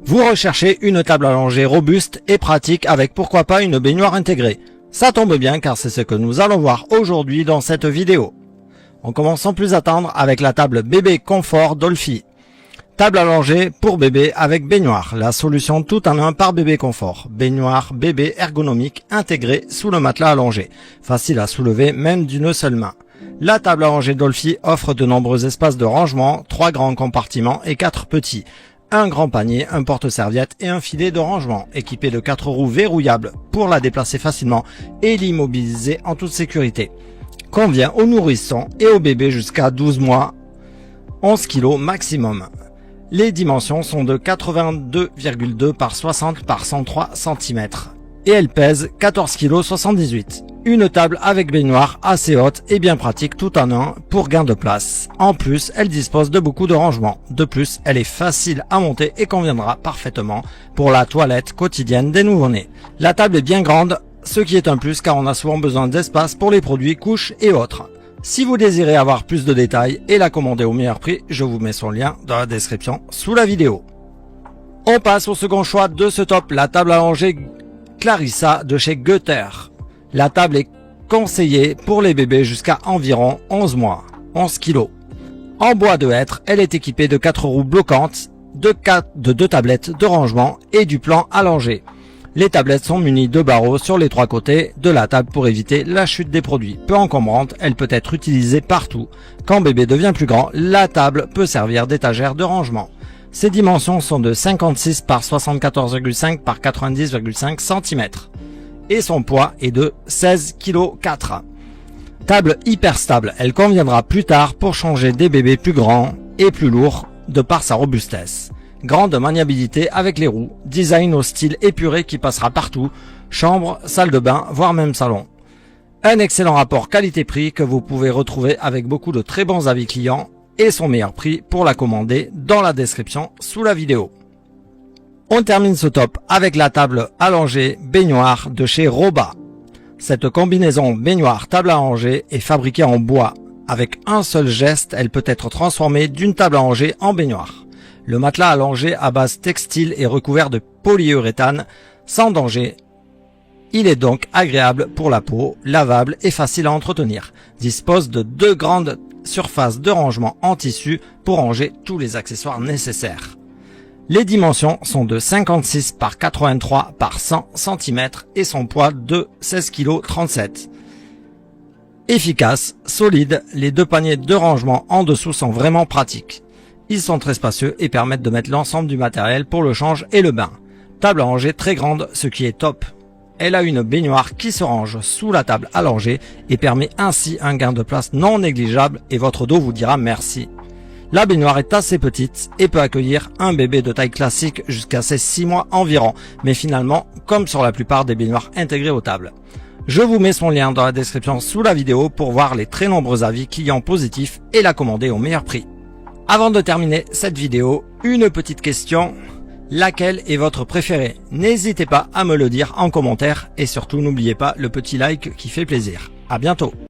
Vous recherchez une table allongée robuste et pratique avec pourquoi pas une baignoire intégrée. Ça tombe bien car c'est ce que nous allons voir aujourd'hui dans cette vidéo. On commence sans plus attendre avec la table bébé confort Dolphy. Table allongée pour bébé avec baignoire, la solution tout en un par bébé confort. Baignoire bébé ergonomique intégrée sous le matelas allongé, facile à soulever même d'une seule main. La table allongée Dolphy offre de nombreux espaces de rangement, 3 grands compartiments et 4 petits. Un grand panier, un porte-serviette et un filet de rangement, équipé de 4 roues verrouillables pour la déplacer facilement et l'immobiliser en toute sécurité. Convient aux nourrissons et aux bébés jusqu'à 12 mois, 11 kg maximum. Les dimensions sont de 82,2 par 60 par 103 cm et elle pèse 14,78 kg. Une table avec baignoire assez haute et bien pratique tout en un pour gain de place. En plus, elle dispose de beaucoup de rangements. De plus, elle est facile à monter et conviendra parfaitement pour la toilette quotidienne des nouveau-nés. La table est bien grande, ce qui est un plus car on a souvent besoin d'espace pour les produits, couches et autres. Si vous désirez avoir plus de détails et la commander au meilleur prix, je vous mets son lien dans la description sous la vidéo. On passe au second choix de ce top, la table allongée Clarissa de chez Goether. La table est conseillée pour les bébés jusqu'à environ 11 mois, 11 kg. En bois de hêtre, elle est équipée de 4 roues bloquantes, de 2 tablettes de rangement et du plan allongé. Les tablettes sont munies de barreaux sur les 3 côtés de la table pour éviter la chute des produits. Peu encombrante, elle peut être utilisée partout. Quand bébé devient plus grand, la table peut servir d'étagère de rangement. Ses dimensions sont de 56 par 74,5 par 90,5 cm. Et son poids est de 16,4 kg. Table hyper stable, elle conviendra plus tard pour changer des bébés plus grands et plus lourds de par sa robustesse. Grande maniabilité avec les roues, design au style épuré qui passera partout, chambre, salle de bain, voire même salon. Un excellent rapport qualité-prix que vous pouvez retrouver avec beaucoup de très bons avis clients et son meilleur prix pour la commander dans la description sous la vidéo. On termine ce top avec la table allongée baignoire de chez Roba. Cette combinaison baignoire table allongée est fabriquée en bois. Avec un seul geste, elle peut être transformée d'une table allongée en baignoire. Le matelas allongé à base textile est recouvert de polyuréthane sans danger. Il est donc agréable pour la peau, lavable et facile à entretenir. Dispose de 2 grandes surfaces de rangement en tissu pour ranger tous les accessoires nécessaires. Les dimensions sont de 56 par 83 par 100 cm et son poids de 16,37 kg. Efficace, solide, les 2 paniers de rangement en dessous sont vraiment pratiques. Ils sont très spacieux et permettent de mettre l'ensemble du matériel pour le change et le bain. Table allongée très grande, ce qui est top. Elle a une baignoire qui se range sous la table allongée et permet ainsi un gain de place non négligeable et votre dos vous dira merci. La baignoire est assez petite et peut accueillir un bébé de taille classique jusqu'à ses 6 mois environ, mais finalement, comme sur la plupart des baignoires intégrées aux tables. Je vous mets son lien dans la description sous la vidéo pour voir les très nombreux avis clients positifs et la commander au meilleur prix. Avant de terminer cette vidéo, une petite question. Laquelle est votre préférée? N'hésitez pas à me le dire en commentaire et surtout n'oubliez pas le petit like qui fait plaisir. À bientôt.